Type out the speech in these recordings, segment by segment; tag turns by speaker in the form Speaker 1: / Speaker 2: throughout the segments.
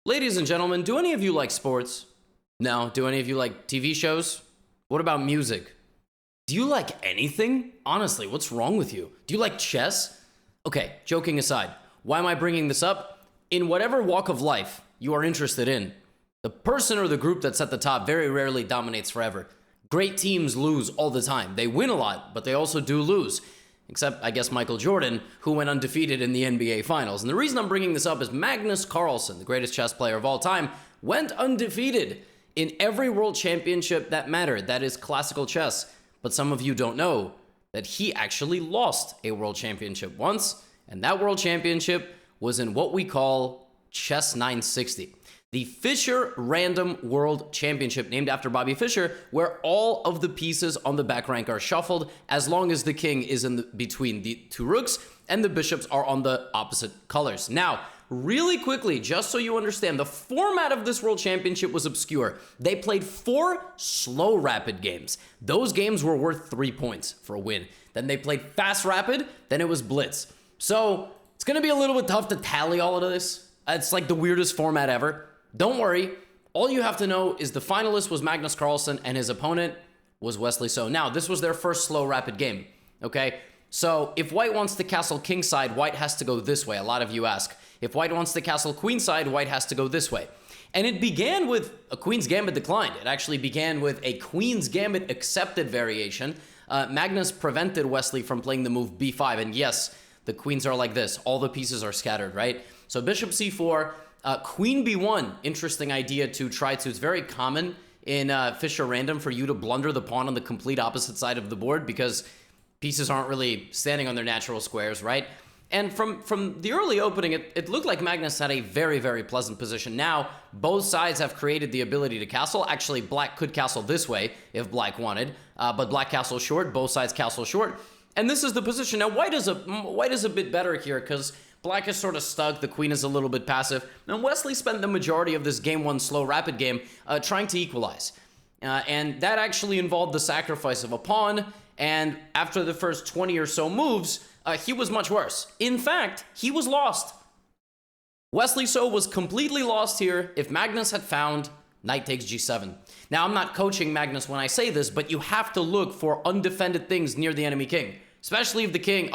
Speaker 1: Ladies and gentlemen, do any of you like sports? No. Do any of you like TV shows? What about music? Do you like anything? Honestly, what's wrong with you? Do you like chess? Okay, joking aside, why am I bringing this up? In whatever walk of life you are interested in, the person or the group that's at the top very rarely dominates forever. Great teams lose all the time. They win a lot, but they also do lose. Except, I guess, Michael Jordan, who went undefeated in the NBA Finals. And the reason I'm bringing this up is Magnus Carlsen, the greatest chess player of all time, went undefeated in every world championship that mattered. That is classical chess. But some of you don't know that he actually lost a world championship once, and that world championship was in what we call Chess 960. The Fischer Random World Championship, named after Bobby Fischer, where all of the pieces on the back rank are shuffled as long as the king is in between the two rooks and the bishops are on the opposite colors. Now, really quickly, just so you understand, the format of this World Championship was obscure. They played 4 slow rapid games. Those games were worth 3 points for a win. Then they played fast rapid, then it was blitz. So it's going to be a little bit tough to tally all of this. It's like the weirdest format ever. Don't worry, all you have to know is the finalist was Magnus Carlsen and his opponent was Wesley So. Now, this was their first slow rapid game, okay? So if white wants to castle kingside, white has to go this way. A lot of you ask. If white wants to castle queenside, white has to go this way. And it began with a queen's gambit declined. It actually began with a queen's gambit accepted variation. Magnus prevented Wesley from playing the move b5. And yes, the queens are like this. All the pieces are scattered, right? So bishop c4, queen b1, interesting idea to try to. It's very common in Fischer Random for you to blunder the pawn on the complete opposite side of the board because pieces aren't really standing on their natural squares, right? And from the early opening, it looked like Magnus had a very, very pleasant position. Now, both sides have created the ability to castle. Actually, black could castle this way if black wanted, but black castle short, both sides castle short. And this is the position. Now, white is a bit better here because black is sort of stuck. The queen is a little bit passive. And Wesley spent the majority of this game one slow rapid game trying to equalize. And that actually involved the sacrifice of a pawn. And after the first 20 or so moves, he was much worse. In fact, he was lost. Wesley So was completely lost here if Magnus had found knight takes g7. Now, I'm not coaching Magnus when I say this, but you have to look for undefended things near the enemy king. Especially if the king,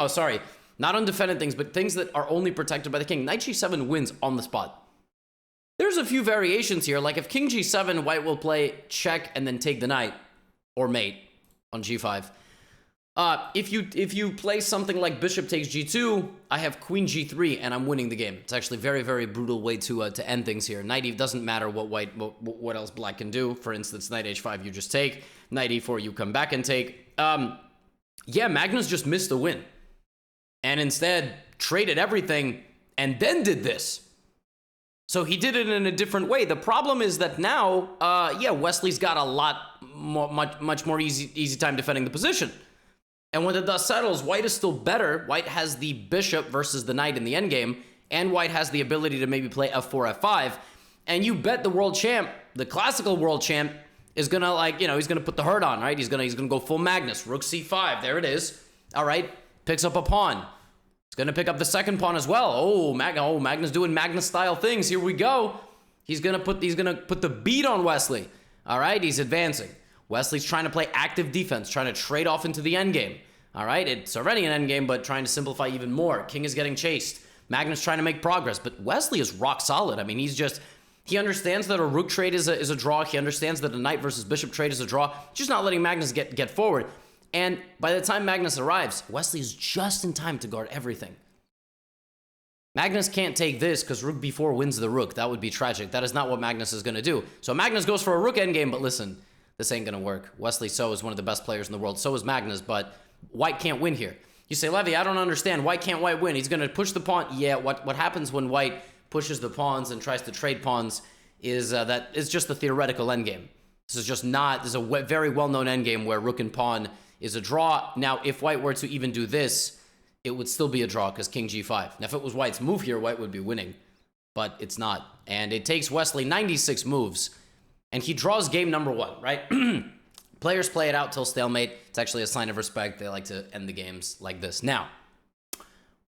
Speaker 1: not undefended things, but things that are only protected by the king. Knight g7 wins on the spot. There's a few variations here, like if king g7, white will play check and then take the knight, or mate, on g5. If you play something like bishop takes g2, I have queen g3 and I'm winning the game. It's actually a very, very brutal way to end things here. Knight e doesn't matter what else black can do. For instance, knight h5 you just take, knight e4 you come back and take. Yeah, Magnus just missed the win and instead traded everything and then did this. So he did it in a different way. The problem is that now, yeah, Wesley's got a much more easy time defending the position. And when the dust settles, white is still better. White has the bishop versus the knight in the endgame, and white has the ability to maybe play f4, f5. And you bet the world champ, the classical world champ, is gonna he's gonna put the hurt on, right? He's gonna go full Magnus. Rook c5, there it is. All right, picks up a pawn. He's gonna pick up the second pawn as well. Oh, Magnus doing Magnus style things. Here we go. He's gonna put the beat on Wesley. All right, he's advancing. Wesley's trying to play active defense, trying to trade off into the endgame. All right, it's already an endgame, but trying to simplify even more. King is getting chased. Magnus trying to make progress, but Wesley is rock solid. I mean, he understands that a rook trade is a draw. He understands that a knight versus bishop trade is a draw. Just not letting Magnus get forward. And by the time Magnus arrives, Wesley is just in time to guard everything. Magnus can't take this because rook b4 wins the rook. That would be tragic. That is not what Magnus is going to do. So Magnus goes for a rook endgame, but listen, this ain't going to work. Wesley So is one of the best players in the world. So is Magnus, but white can't win here. You say, Levy, I don't understand. Why can't white win? He's going to push the pawn. Yeah, what happens when white pushes the pawns and tries to trade pawns is that it's just the theoretical endgame. This is a very well-known endgame where rook and pawn is a draw. Now, if white were to even do this, it would still be a draw because king g5. Now, if it was white's move here, white would be winning, but it's not. And it takes Wesley 96 moves, and he draws game number 1, right? Players play it out till stalemate. It's actually a sign of respect. They like to end the games like this. Now,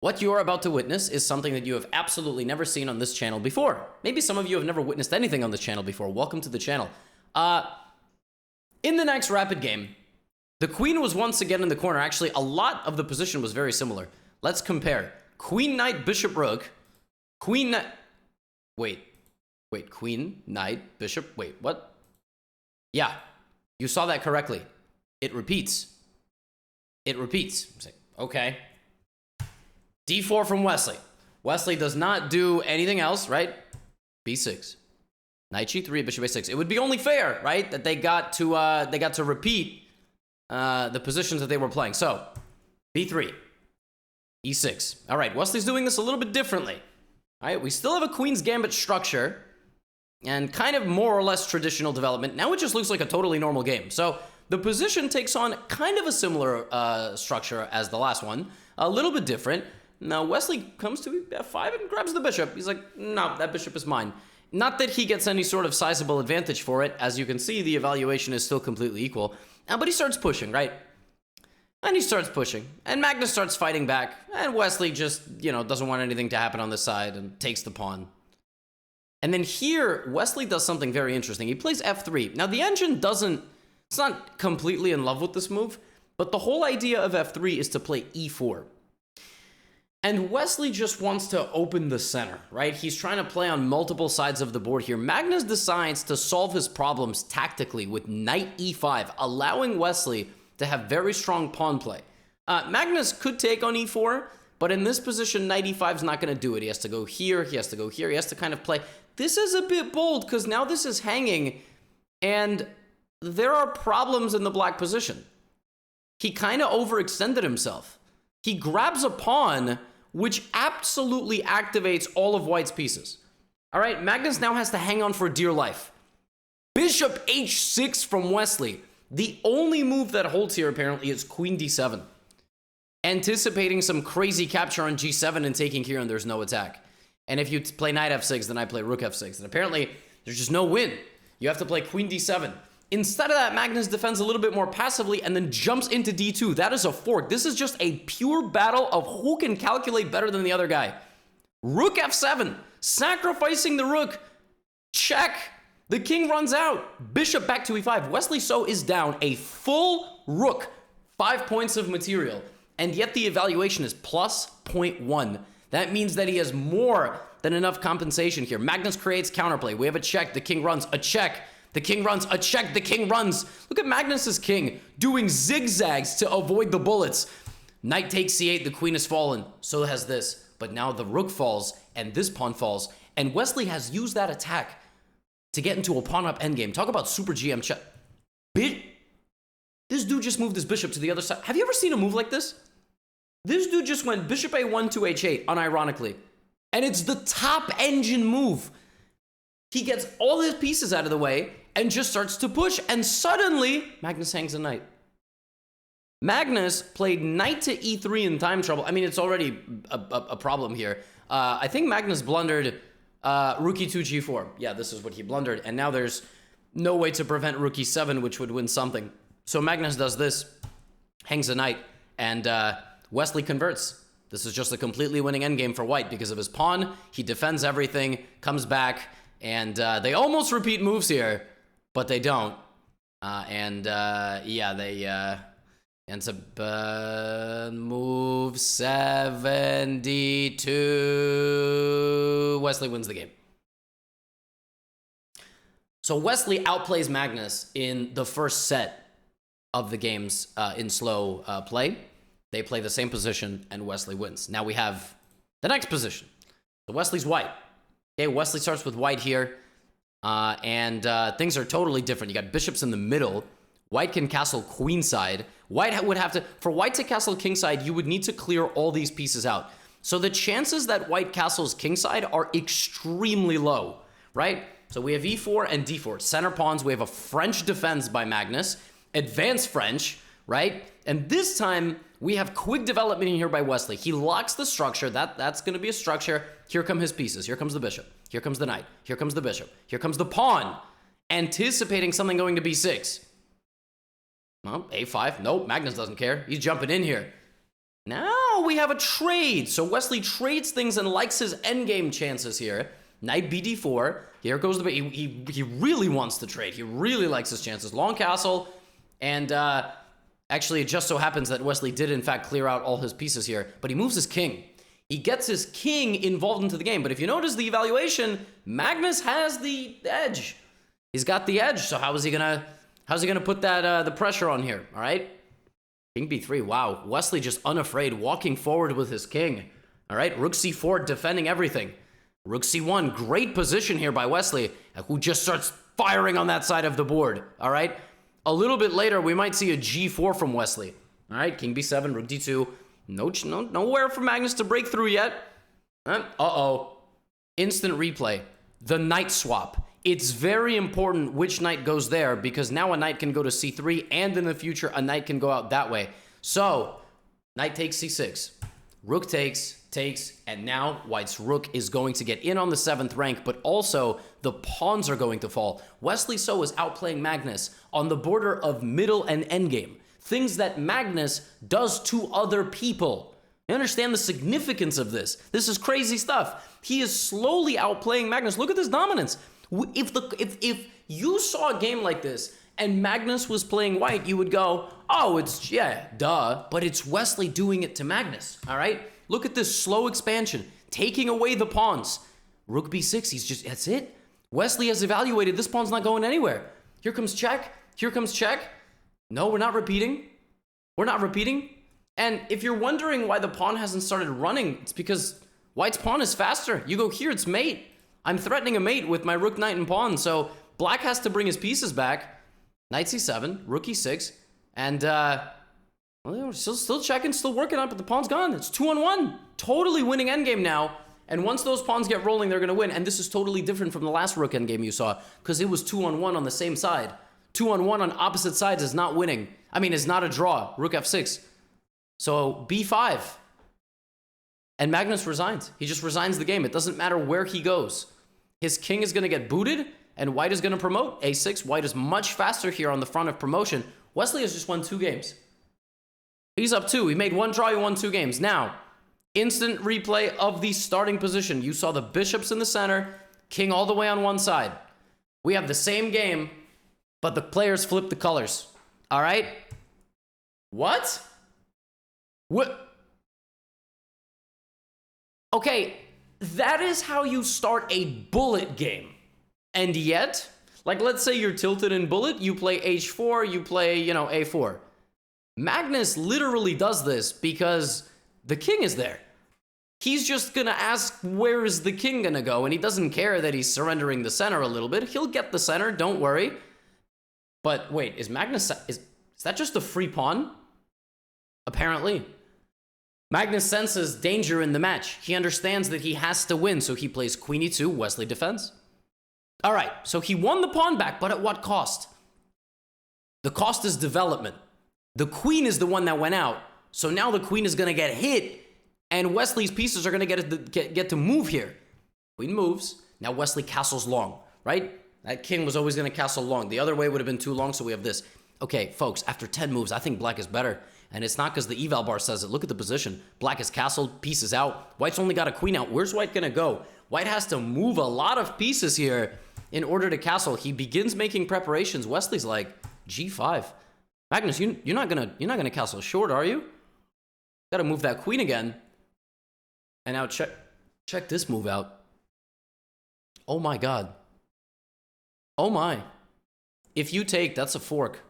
Speaker 1: What you're about to witness is something that you have absolutely never seen on this channel before. Maybe some of you have never witnessed anything on this channel before. Welcome to the channel. In the next rapid game, the queen was once again in the corner. Actually, a lot of the position was very similar. Let's compare. Queen, knight, bishop, rook. Queen, knight... Wait, queen, knight, bishop... Wait, what? Yeah, you saw that correctly. It repeats. It repeats. Okay. D4 from Wesley. Wesley does not do anything else, right? B6. Knight G3, bishop A6. It would be only fair, right, that they got to repeat the positions that they were playing. So, B3, E6. All right, Wesley's doing this a little bit differently. All right, we still have a Queen's Gambit structure and kind of more or less traditional development. Now it just looks like a totally normal game. So the position takes on kind of a similar structure as the last one, a little bit different. Now Wesley comes to F5 and grabs the bishop. He's like, no, that bishop is mine. Not that he gets any sort of sizable advantage for it. As you can see, the evaluation is still completely equal. But he starts pushing, right? And he starts pushing. And Magnus starts fighting back. And Wesley just, doesn't want anything to happen on this side and takes the pawn. And then here, Wesley does something very interesting. He plays F3. Now, the engine it's not completely in love with this move, but the whole idea of F3 is to play E4. And Wesley just wants to open the center, right? He's trying to play on multiple sides of the board here. Magnus decides to solve his problems tactically with knight E5, allowing Wesley to have very strong pawn play. Magnus could take on E4, but in this position, knight E5 is not going to do it. He has to go here, he has to go here, he has to kind of play. This is a bit bold because now this is hanging, and there are problems in the black position. He kind of overextended himself. He grabs a pawn, which absolutely activates all of white's pieces. All right, Magnus now has to hang on for dear life. Bishop H6 from Wesley. The only move that holds here, apparently, is Queen D7. Anticipating some crazy capture on G7 and taking here, and there's no attack. And if you play Knight F6, then I play Rook F6. And apparently, there's just no win. You have to play Queen D7. Instead of that, Magnus defends a little bit more passively and then jumps into D2. That is a fork. This is just a pure battle of who can calculate better than the other guy. Rook F7, sacrificing the rook. Check. The king runs out. Bishop back to E5. Wesley So is down a full rook. 5 points of material. And yet the evaluation is plus 0.1. That means that he has more than enough compensation here. Magnus creates counterplay. We have a check. The king runs. A check. The king runs, a check, the king runs. Look at Magnus's king doing zigzags to avoid the bullets. Knight takes C8, the queen has fallen. So has this. But now the rook falls and this pawn falls. And Wesley has used that attack to get into a pawn-up endgame. Talk about super GM check. This dude just moved his bishop to the other side. Have you ever seen a move like this? This dude just went bishop A1 to H8, unironically. And it's the top engine move. He gets all his pieces out of the way and just starts to push. And suddenly, Magnus hangs a knight. Magnus played knight to E3 in time trouble. I mean, it's already a problem here. I think Magnus blundered rook E2 G4. Yeah, this is what he blundered. And now there's no way to prevent rook E7, which would win something. So Magnus does this, hangs a knight, and Wesley converts. This is just a completely winning endgame for white because of his pawn. He defends everything, comes back, and they almost repeat moves here, but they don't. Yeah, they ends up move 72. Wesley wins the game. So Wesley outplays Magnus in the first set of the games in slow play. They play the same position, and Wesley wins. Now we have the next position. So Wesley's white. Okay, Wesley starts with white here, and things are totally different. You got bishops in the middle. White can castle queenside. White would have to, for white to castle kingside, you would need to clear all these pieces out. So the chances that white castles kingside are extremely low, right? So we have E4 and D4, center pawns. We have a French defense by Magnus, advanced French, right? And this time we have quick development in here by Wesley. He locks the structure. That's going to be a structure. Here come his pieces. Here comes the bishop. Here comes the knight. Here comes the bishop. Here comes the pawn, anticipating something going to B6. Well, A5. Nope, Magnus doesn't care. He's jumping in here. Now Oh, we have a trade. So Wesley trades things and likes his endgame chances here. Knight bd4. Here goes the... He really wants to trade. He really likes his chances. Long castle. And actually, it just so happens that Wesley did, in fact, clear out all his pieces here. But he moves his king. He gets his king involved into the game. But if you notice the evaluation, Magnus has the edge. He's got the edge. So how's he gonna put that the pressure on here? All right. King b3. Wow. Wesley just unafraid, walking forward with his king. All right. Rook c4, defending everything. Rook c1. Great position here by Wesley, who just starts firing on that side of the board. All right. A little bit later, we might see a g4 from Wesley. All right. King b7, rook d2. Nowhere for Magnus to break through yet. Uh-oh. Instant replay. The knight swap. It's very important which knight goes there, because now a knight can go to c3, and in the future, a knight can go out that way. So, knight takes c6. Rook takes, and now White's rook is going to get in on the 7th rank, but also the pawns are going to fall. Wesley So is outplaying Magnus on the border of middle and endgame. Things that Magnus does to other people. You understand the significance of this? This is crazy stuff. He is slowly outplaying Magnus. Look at this dominance. If you saw a game like this and Magnus was playing White, you would go, oh, yeah, duh. But it's Wesley doing it to Magnus, all right? Look at this slow expansion, taking away the pawns. Rook b6, that's it. Wesley has evaluated, this pawn's not going anywhere. Here comes check, here comes check. No, we're not repeating. We're not repeating. And if you're wondering why the pawn hasn't started running, it's because White's pawn is faster. You go here, it's mate. I'm threatening a mate with my rook, knight, and pawn, so Black has to bring his pieces back. Knight c7, rook e6, and well, still checking, still working on it, but the pawn's gone. It's 2-on-1. Totally winning endgame now. And once those pawns get rolling, they're going to win. And this is totally different from the last rook endgame you saw, because it was 2-on-1 on the same side. 2-on-1 on opposite sides is not winning. I mean, it's not a draw. Rook f6. So b5. And Magnus resigns. He just resigns the game. It doesn't matter where he goes. His king is going to get booted, and White is going to promote. a6. White is much faster here on the front of promotion. Wesley has just won 2 games. He's up 2. He made 1 draw. He won 2 games. Now, instant replay of the starting position. You saw the bishops in the center, king all the way on one side. We have the same game, but the players flip the colors. All right? What? What? Okay, that is how you start a bullet game. And yet, like, let's say you're tilted in bullet, you play h4, you play, a4. Magnus literally does this because the king is there. He's just gonna ask, where is the king gonna go? And he doesn't care that he's surrendering the center a little bit. He'll get the center, don't worry. But wait, is Magnus, is that just a free pawn? Apparently. Magnus senses danger in the match. He understands that he has to win, so he plays queen e2, Wesley defends. All right, so he won the pawn back, but at what cost? The cost is development. The queen is the one that went out, so now the queen is going to get hit, and Wesley's pieces are going to get to move here. Queen moves. Now Wesley castles long, right? That king was always going to castle long. The other way would have been too long, so we have this. Okay, folks, after 10 moves, I think Black is better. And it's not because the eval bar says it. Look at the position. Black is castled, pieces out. White's only got a queen out. Where's White going to go? White has to move a lot of pieces here in order to castle. He begins making preparations. Wesley's like, g5. Magnus, you're not gonna castle short, are you? Got to move that queen again. And now check this move out. Oh my god. Oh my. If you take, that's a fork.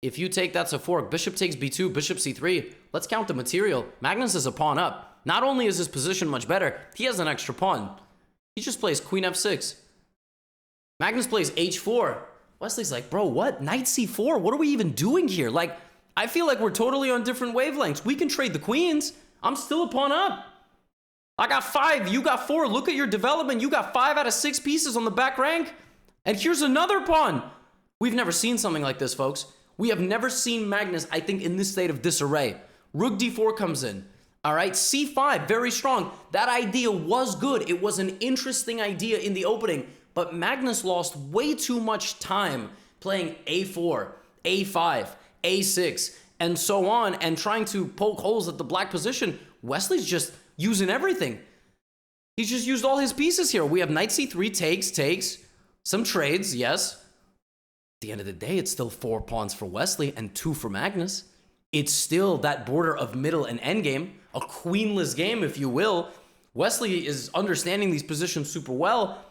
Speaker 1: If you take, that's a fork. Bishop takes b2, bishop c3. Let's count the material. Magnus is a pawn up. Not only is his position much better, he has an extra pawn. He just plays queen f6. Magnus plays h4. Wesley's like, bro, what? Knight c4? What are we even doing here? Like, I feel like we're totally on different wavelengths. We can trade the queens. I'm still a pawn up. I got 5. You got 4. Look at your development. You got 5 out of 6 pieces on the back rank. And here's another pawn. We've never seen something like this, folks. We have never seen Magnus, I think, in this state of disarray. Rook d4 comes in. All right, c5, very strong. That idea was good. It was an interesting idea in the opening, but Magnus lost way too much time playing a4, a5, a6, and so on, and trying to poke holes at the black position. Wesley's just using everything. He's just used all his pieces here. We have knight c3, takes, some trades, yes. At the end of the day, it's still 4 pawns for Wesley and 2 for Magnus. It's still that border of middle and endgame, a queenless game, if you will. Wesley is understanding these positions super well.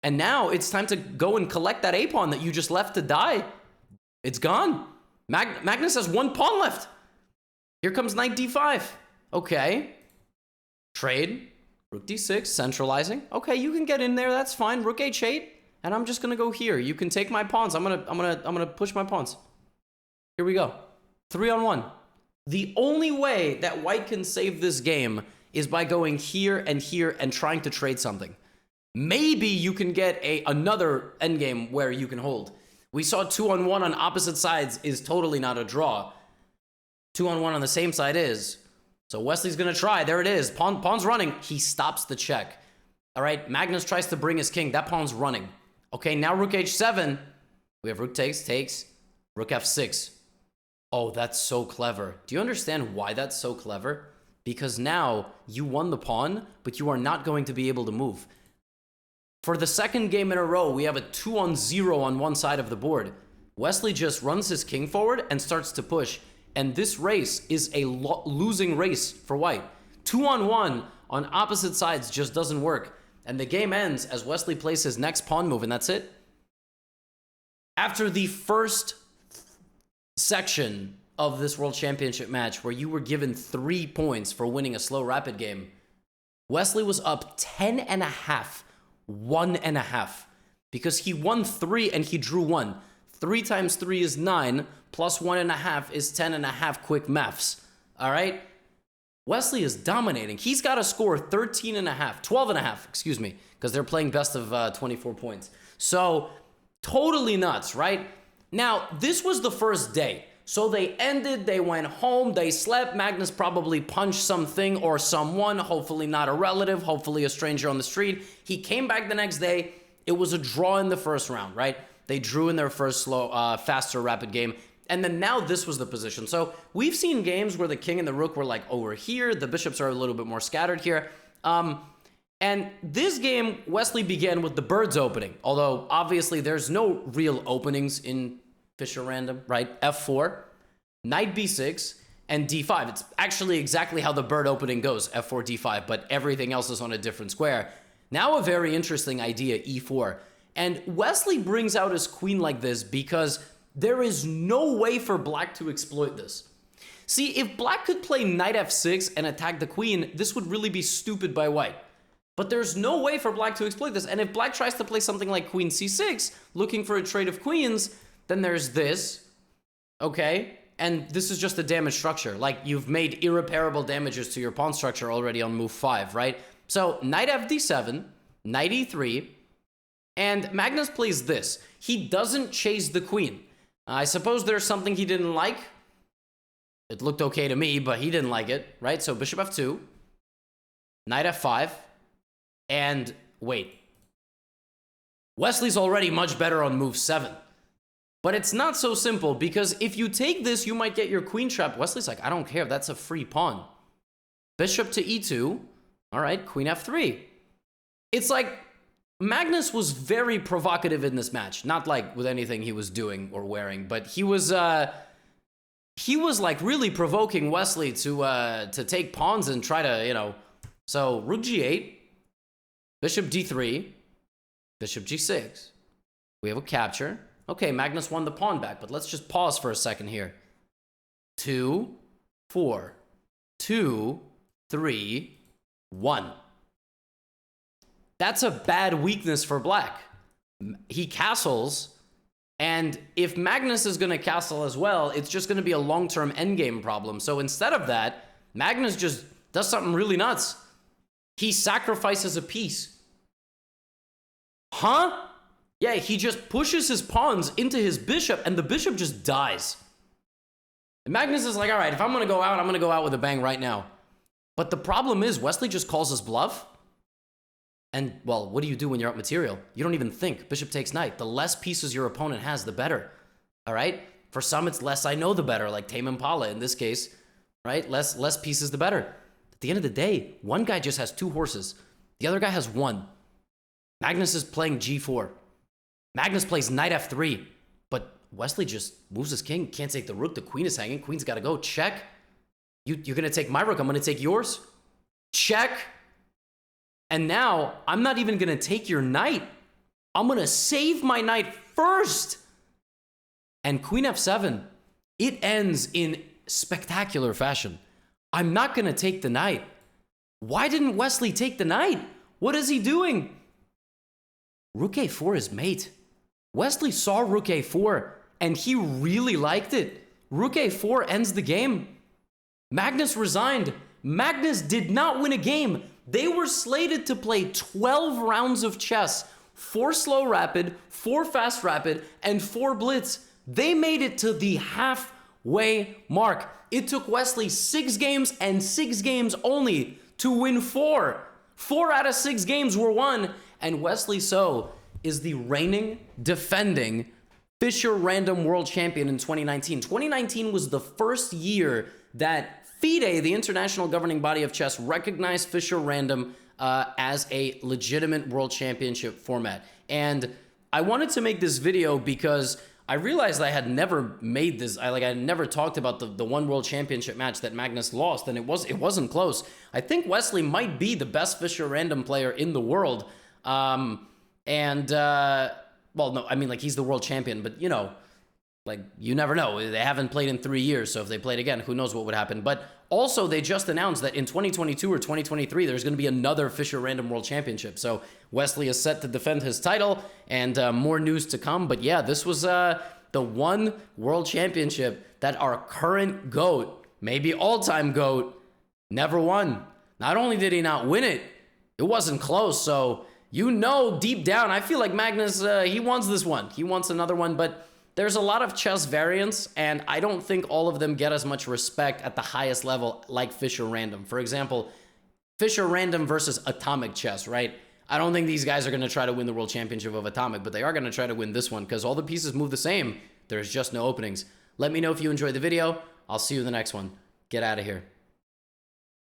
Speaker 1: And now it's time to go and collect that a-pawn that you just left to die. It's gone. Magnus has 1 pawn left. Here comes knight d5. Okay. Trade. Rook d6, centralizing. Okay, you can get in there. That's fine. Rook h8. And I'm just gonna go here. You can take my pawns. I'm gonna push my pawns. Here we go. 3-on-1. The only way that white can save this game is by going here and trying to trade something. Maybe you can get another endgame where you can hold. We saw 2-on-1 on opposite sides is totally not a draw. 2-on-1 on the same side is. So Wesley's gonna try. There it is. Pawn's running. He stops the check. All right, Magnus tries to bring his king. That pawn's running. Okay, now rook h7. We have rook takes, rook f6. Oh, that's so clever. Do you understand why that's so clever? Because now you won the pawn, but you are not going to be able to move. For the second game in a row, we have a 2-on-0 on one side of the board. Wesley just runs his king forward and starts to push. And this race is a losing race for white. 2-on-1 on opposite sides just doesn't work. And the game ends as Wesley plays his next pawn move, and that's it. After the first section of this World Championship match, where you were given 3 points for winning a slow rapid game, Wesley was up 10.5, 1.5, because he won 3 and he drew 1. 3 times 3 is 9, plus 1.5 is 10.5 quick maths. All right? Wesley is dominating. He's got to score 12.5, excuse me, because they're playing best of 24 points. So, totally nuts, right? Now, this was the first day. So they ended, they went home, they slept. Magnus probably punched something or someone, hopefully not a relative, hopefully a stranger on the street. He came back the next day. It was a draw in the first round, right? They drew in their first slow, faster, rapid game. And then now this was the position. So we've seen games where the king and the rook were like over here. The bishops are a little bit more scattered here. And this game, Wesley began with the birds opening. Although, obviously, there's no real openings in Fischer Random, right? F4, knight b6, and d5. It's actually exactly how the bird opening goes, f4, d5, but everything else is on a different square. Now a very interesting idea, e4. And Wesley brings out his queen like this because there is no way for black to exploit this. See, if black could play knight f6 and attack the queen, this would really be stupid by white. But there's no way for black to exploit this. And if black tries to play something like queen c6, looking for a trade of queens, then there's this, okay? And this is just a damage structure. Like, you've made irreparable damages to your pawn structure already on move 5, right? So, knight fd7, knight e3, and Magnus plays this. He doesn't chase the queen. I suppose there's something he didn't like. It looked okay to me, but he didn't like it, right? So bishop f2, knight f5, and wait. Wesley's already much better on move 7. But it's not so simple, because if you take this, you might get your queen trapped. Wesley's like, I don't care, that's a free pawn. Bishop to e2. All right, queen f3. It's like Magnus was very provocative in this match. Not like with anything he was doing or wearing, but he was like really provoking Wesley to take pawns and try to, you know. So rook g8, bishop d3, bishop g6. We have a capture. Okay, Magnus won the pawn back, but let's just pause for a second here. 2, 4, 2, 3, 1. That's a bad weakness for black. He castles, and if Magnus is going to castle as well, it's just going to be a long-term endgame problem. So instead of that, Magnus just does something really nuts. He sacrifices a piece. Huh? Yeah, he just pushes his pawns into his bishop, and the bishop just dies. And Magnus is like, all right, if I'm going to go out, I'm going to go out with a bang right now. But the problem is, Wesley just calls his bluff. And, well, what do you do when you're up material? You don't even think. Bishop takes knight. The less pieces your opponent has, the better. All right? For some, it's less I know the better, like Tame Impala in this case, right? Less pieces the better. At the end of the day, one guy just has 2 horses. The other guy has 1. Magnus is playing G4. Magnus plays knight F3, but Wesley just moves his king. Can't take the rook. The queen is hanging. Queen's got to go. Check. You're going to take my rook. I'm going to take yours. Check. And now, I'm not even going to take your knight. I'm going to save my knight first. And queen F7, it ends in spectacular fashion. I'm not going to take the knight. Why didn't Wesley take the knight? What is he doing? Rook A4 is mate. Wesley saw Rook A4, and he really liked it. Rook A4 ends the game. Magnus resigned. Magnus did not win a game. They were slated to play 12 rounds of chess. 4 slow rapid, 4 fast rapid, and 4 blitz. They made it to the halfway mark. It took Wesley 6 games and 6 games only to win 4. 4 out of 6 games were won, and Wesley So is the reigning, defending Fischer Random World Champion in 2019. 2019 was the first year that FIDE, the international governing body of chess, recognized Fischer Random as a legitimate world championship format. And I wanted to make this video because I realized I had never made this. I had never talked about the one world championship match that Magnus lost, and it wasn't close. I think Wesley might be the best Fischer Random player in the world. Well, no, I mean, like, he's the world champion, but, you know, like, you never know. They haven't played in 3 years, so if they played again, who knows what would happen. But also, they just announced that in 2022 or 2023, there's going to be another Fischer Random World Championship. So Wesley is set to defend his title, and more news to come. But yeah, this was the one world championship that our current GOAT, maybe all-time GOAT, never won. Not only did he not win it, it wasn't close. So, you know, deep down, I feel like Magnus, he wants this one. He wants another one, but there's a lot of chess variants, and I don't think all of them get as much respect at the highest level like Fischer Random. For example, Fischer Random versus Atomic Chess, right? I don't think these guys are going to try to win the World Championship of Atomic, but they are going to try to win this one because all the pieces move the same. There's just no openings. Let me know if you enjoyed the video. I'll see you in the next one. Get out of here.